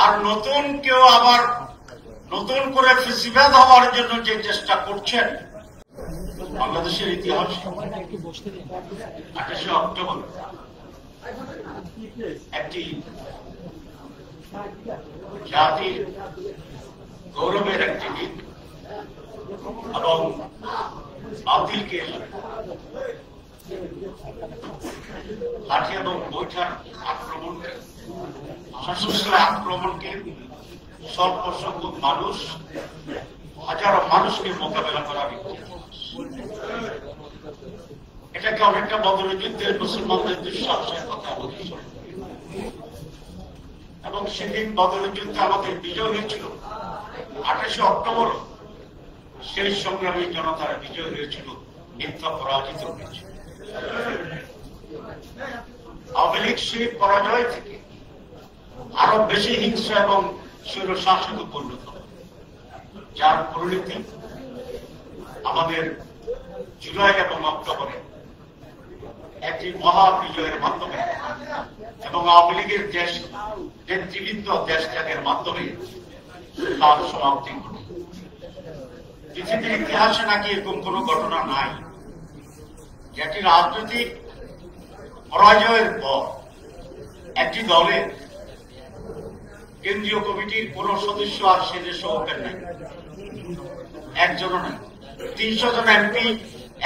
আর নতুন কেউ আবার নতুন করে ফেসিবাদ হওয়ার জন্য যে চেষ্টা করছেন, বাংলাদেশের ইতিহাস 28 অক্টোবর একটি জাতির গৌরবের একটি দিন এবং বাতিলকে লাঠি এবং বৈঠার আক্রমণকে, সশস্ত্র আক্রমণকে স্বল্প সংখ্যক মানুষ, হাজারো মানুষকে মোকাবেলা করা এটাকে অনেকটা বদরের যুদ্ধের মুসলমানদের দুঃসাহসের কথা বলতে, এবং সেদিন বদরের যুদ্ধে আমাদের বিজয় হয়েছিল। 28 অক্টোবর সেই সংগ্রামী জনতার বিজয় হয়েছিল, মিথ্যা পরাজিত হয়েছিল। আওয়ামী লীগ সেই পরাজয় থেকে আরো বেশি হিংসা এবং স্বৈর শাসকে পরিণত, যার পরিণতি আমাদের জুলাই এবং অক্টোবরে একটি মহা বিজয়ের মাধ্যমে এবং আওয়ামী লীগের দেশ নেতৃবৃন্দ দেশ ত্যাগের মাধ্যমে তার সমাপ্তি ঘটে। পৃথিবীর ইতিহাসে নাকি এরকম কোন ঘটনা নাই যেটি রাজনৈতিক পরাজয়ের পর একটি দলের কেন্দ্রীয় কমিটির কোন সদস্য আর সে দেশে ওপেন নাই, একজনও নাই। 300 জন এমপি,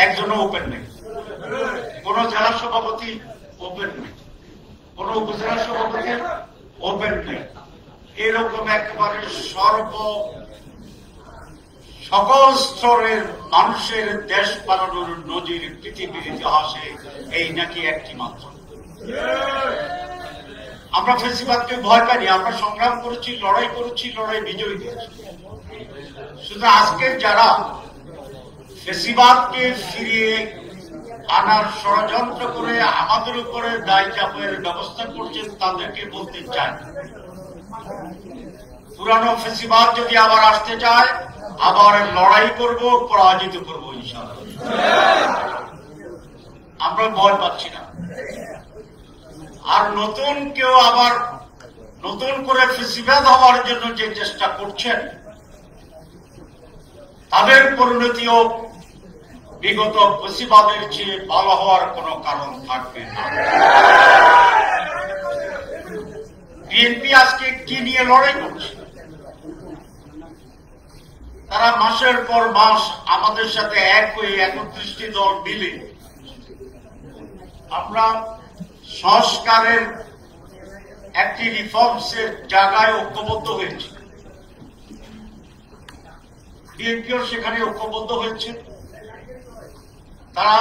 একজনও ওপেন নেই। কোন জেলা সভাপতি ওপেন নেই, কোন উপজেলা সভাপতি ওপেন নেই। এরকম একেবারে সকল স্তরের মানুষের দেশ পালনের নজির পৃথিবীর ইতিহাসে এই নাকি একটি মাত্র। আমরা ফেসিবাদকে ভয় পাইনি, আমরা সংগ্রাম করেছি, লড়াই করেছি, লড়াই বিজয়ী দিয়েছি। শুধু আজকের যারা ফেসিবাদকে ফিরিয়ে আনার ষড়যন্ত্র করে আমাদের উপরে দায় চাপের ব্যবস্থা করছেন, তাদেরকে বলতে চাই, পুরানো ফেসিবাদ যদি আবার আসতে চায়, আবার লড়াই করব, পরাজিত করব ইনশাআল্লাহ। আমরা ভয় পাচ্ছি না। আর নতুন কেউ আবার নতুন করে ফেসিবাদ হওয়ার জন্য যে চেষ্টা করছেন, তাদের পরিণতিও বিগত ফেসিবাদের চেয়ে ভালো হওয়ার কোন কারণ থাকবে না। বিএনপি আজকে কি নিয়ে লড়াই করছে? তারা মাসের পর মাস আমাদের সাথে এক হয়ে 31টি দল মিলে আমরা সংস্কারের একটি রিফর্মসের জায়গায় ঐক্যবদ্ধ হয়েছে। বিএনপিও সেখানে ঐক্যবদ্ধ হয়েছে। তারা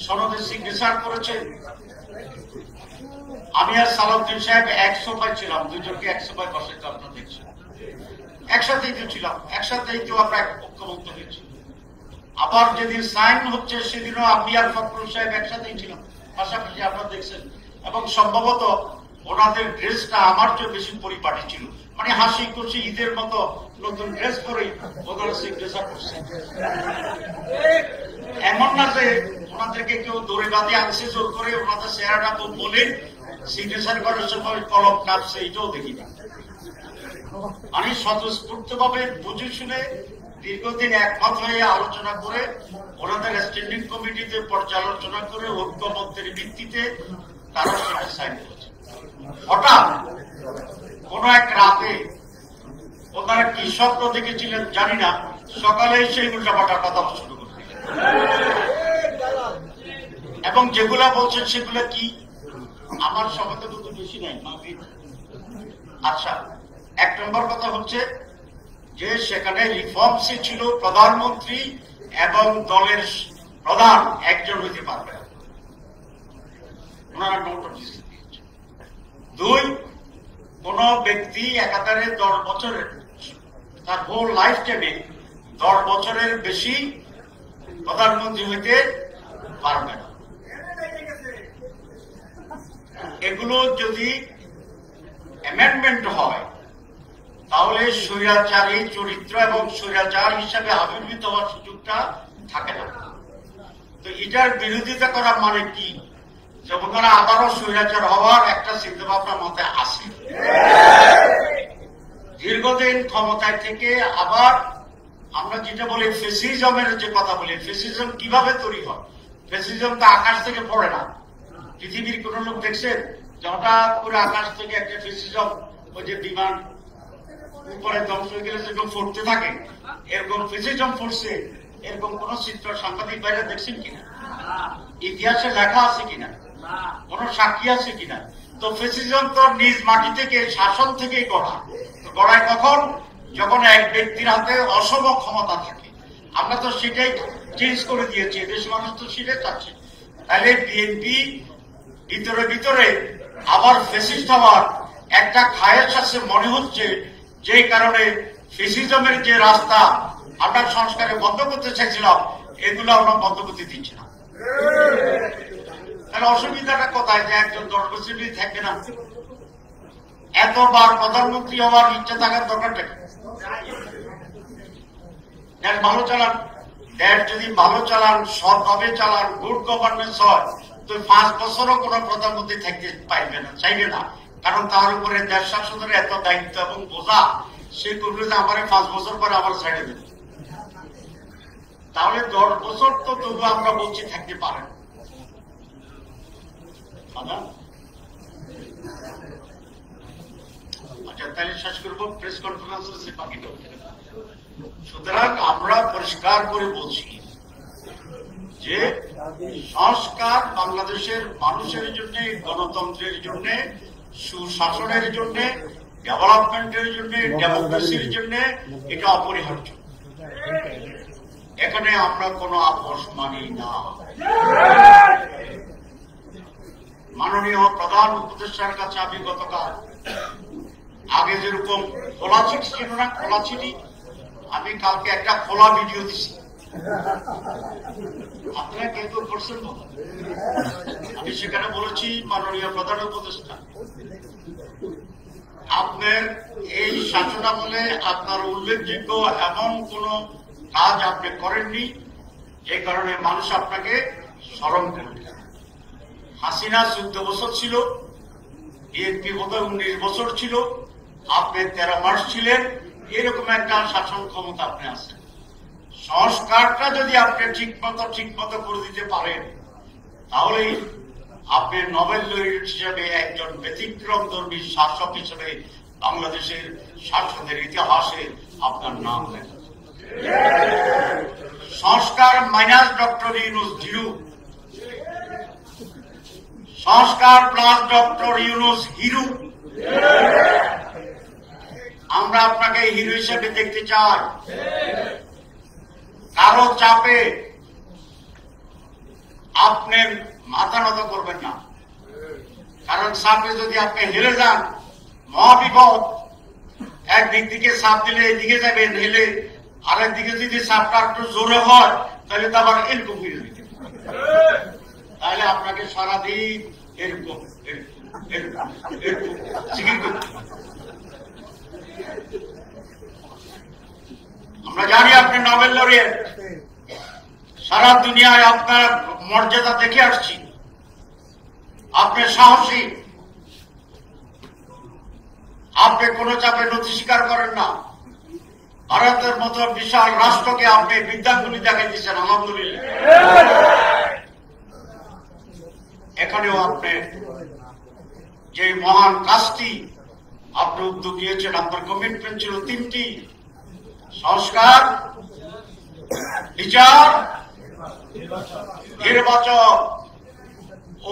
সনদে সিগনেচার করেছে। আমি আর সালাউদ্দিন সাহেব 100 ছিলাম, দুজনকে 100 বসাইতে আপনারা দেখছেন। একসাথেই তো ছিলাম, একসাথেই তো আমরা ঐক্যবদ্ধ হয়েছি। আবার যেদিন সাইন হচ্ছে সেদিনও আমি আর ফখরুল সাহেব একসাথেই ছিলাম, পাশাপাশি আপনারা দেখছেন। এবং সম্ভবত ওনাদের ড্রেসটা আমার চেয়ে বেশি পরিপাটি ছিল, মানে হাসি খুশি ঈদের মতো নতুন ড্রেস পরেই ওনারা সিগনেচার করছে। এমন না যে ওনাদেরকে কেউ দৌড়ে বাঁধে আনছে জোর করে, ওনাদের চেহারাটা তো বলে সিগনেচার করার সময় কলম কাঁপছে, এটাও দেখি না। আমি স্বতঃস্ফূর্ত ভাবে বুঝে শুনে দীর্ঘদিন একমত হয়ে আলোচনা করে ওনাদের স্ট্যান্ডিং কমিটিতে পর্যালোচনা করে ঐক্যমত্যের ভিত্তিতে তারা সেটা সাইন করেছে। হঠাৎ কোন এক রাতে ওনারা কি স্বপ্ন দেখেছিলেন জানি না, সকালেই সেই উল্টাপাল্টা কথা শুরু করতে, এবং যেগুলা বলছেন সেগুলা কি আমার সময় তো বেশি নাই। আচ্ছা, 1 নম্বর কথা হচ্ছে যে সেখানে রিফর্মসে ছিল প্রধানমন্ত্রী এবং দলের প্রধান একজন হইতে পারবে না, ওনারা নোটিশ দিয়েছে। 2, কোন ব্যক্তি একাধারে 10 বছরের, তার হোল লাইফ টাইমে 10 বছরের বেশি প্রধানমন্ত্রী হইতে পারবে না। এগুলো যদি অ্যামেন্ডমেন্ট হয় তাহলে স্বৈরাচারী চরিত্র এবং স্বৈরাচার হিসাবে আবির্ভূত হওয়ার সুযোগটা থাকে না। তো এটার বিরোধিতা করার মানে কি? যে ওনারা আবারও স্বৈরাচার হওয়ার একটা চিন্তা ভাবনা মতে আসে। ক্ষমতায় থেকে আবার আমরা যেটা বলি ফেসিজমের যে কথা বলি, ফেসিজম কিভাবে তৈরি হয়? ফেসিজম তো আকাশ থেকে পড়ে না। পৃথিবীর কোন লোক দেখছেন যে হঠাৎ করে আকাশ থেকে একটা ফেসিজম, ওই যে বিমান উপরে ধ্বংস হয়ে গেলে যেরকম ফুটতে থাকে, এরকম ফেসিজম ফুটছে, এরকম কোন চিত্র সাংবাদিক বাইরে দেখছেন কিনা? ইতিহাসে লেখা আছে কিনা? কোন সাক্ষী আছে কিনা? তো ফেসিজম তো নিজ মাটি থেকে, শাসন থেকেই গড়া। গড়ায় কখন? যখন এক ব্যক্তির হাতে অসম ক্ষমতা থাকে। আমরা তো সেটাই চেঞ্জ করে দিয়েছি, দেশের মানুষ তো সেটাই চাচ্ছে। তাহলে বিএনপি ভিতরে ভিতরে আবার ফেসিস্ট হওয়ার একটা খায়েশ আছে মনে হচ্ছে, যে কারণে ফেসিজমের যে রাস্তা আমরা সংস্কারে বন্ধ করতে চাইছিলাম, এগুলো আমরা বন্ধ করতে দিচ্ছি না। তাহলে অসুবিধাটা কোথায়? যে একজন 10 বছর থাকবে না, এতবার প্রধানমন্ত্রী হওয়ার ইচ্ছা থাকার দরকারটা কি? দেশ ভালো চালান, দেশ যদি ভালো চালান, সৎভাবে চালান, গুড গভর্নেন্স হয়, তো 5 বছরও কোন প্রধানমন্ত্রী থাকতে পারবে না, চাইবে না। কারণ তার উপরে দেশ শাসনের এত দায়িত্ব এবং বোঝা, সে করবে যে আমার 5 বছর পরে আবার ছেড়ে দেবে। তাহলে 10 বছর তো তবু আমরা বলছি থাকতে পারেন। আচ্ছা, তাহলে শেষ করবো প্রেস কনফারেন্সে বাকিটা। সুতরাং আমরা পরিষ্কার করে বলছি যে সংস্কার বাংলাদেশের মানুষের জন্য, গণতন্ত্রের জন্য, সুশাসনের জন্য, ডেভেলপমেন্টের জন্য, ডেমোক্রেসির জন্য এটা অপরিহার্য। এখানে আমরা কোনো আপোষ মানি না। মাননীয় প্রধান উপদেষ্টার কাছে আমি গতকাল, আগে যেরকম খোলা চিঠি ছিল না, খোলা চিঠি, আমি কালকে একটা খোলা ভিডিও দিছি। আপনারা কেউ কেউ করছেন? আমি সেখানে বলেছি, মাননীয় প্রধান উপদেষ্টা, আপনার এই শাসনামলে আপনার উল্লেখযোগ্য এমন কোন কাজ আপনি করেননি, যে কারণে মানুষ আপনাকে স্মরণ করবে। হাসিনা 14 বছর ছিল, বিএনপি বোধহয় 19 বছর ছিল, আপনি 13 মাস ছিলেন। এরকম একটা শাসন ক্ষমতা আপনি আছেন। সংস্কারটা যদি আপনি ঠিক মতো করে দিতে পারেন, তাহলেই আপনি নোবেল লরিয়েট হিসেবে একজন ব্যতিক্রমধর্মী শাসক হিসেবে বাংলাদেশের শাসনের ইতিহাসে আপনার নাম লেখা। সংস্কার মাইনাস ডক্টর ইউনূস 0, সংস্কার প্লাস ডক্টর ইউনূস হিরো। আমরা আপনাকে হিরো হিসেবে দেখতে চাই। কারো চাপে আপনি মাথা নত করবেন না, কারণ চাপে যদি আপনি হেরে যান, মহাবিপদ। একদিক থেকে চাপ দিলে এদিকে যাবেন, হেলে আরেক দিকে যদি চাপটা একটু জোরে হয়, তাহলে তো আবার এরকম ফিরে দিতে, তাহলে আপনাকে সারাদিন এরকম জিকির করতে। আমরা জানি আপনি নোবেল লরিয়েট, সারা দুনিয়ায় আপনার মর্যাদা দেখে আসছি। আপনি সাহসী, আপনি কোন চাপে নথি স্বীকার করেন না। ভারতের মতো বিশাল রাষ্ট্রকে আপনি বিদ্যাঙ্গুলি দেখাই দিচ্ছেন, আলহামদুলিল্লাহ। এখানেও আপনি যে মহান কাজটি আপনি উদ্যোগ নিয়েছেন, আপনার কমিটমেন্ট ছিল 3টি: সংস্কার, বিচার, নির্বাচন।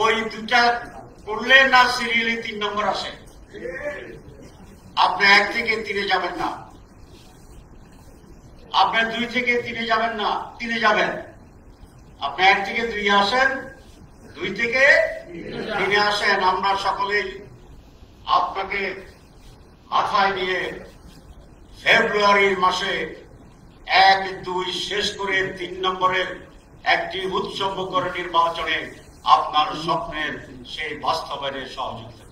ওই 2টা করলে না সিরিয়ালি 3 নম্বর আসে। আপনি 1 থেকে 3-এ যাবেন না, আপনি 2 থেকে 3-এ যাবেন না, 3-এ যাবেন। আপনি 1 থেকে 2 আসেন, 2 থেকে 3-এ আসেন। আমরা সকলেই আপনাকে মাথায় নিয়ে ফেব্রুয়ারির মাসে 1-2 শেষ করে 3 নম্বরের একটি উৎসবমুখর নির্বাচনে আপনার স্বপ্নের সেই বাস্তবায়নে সহযোগিতা।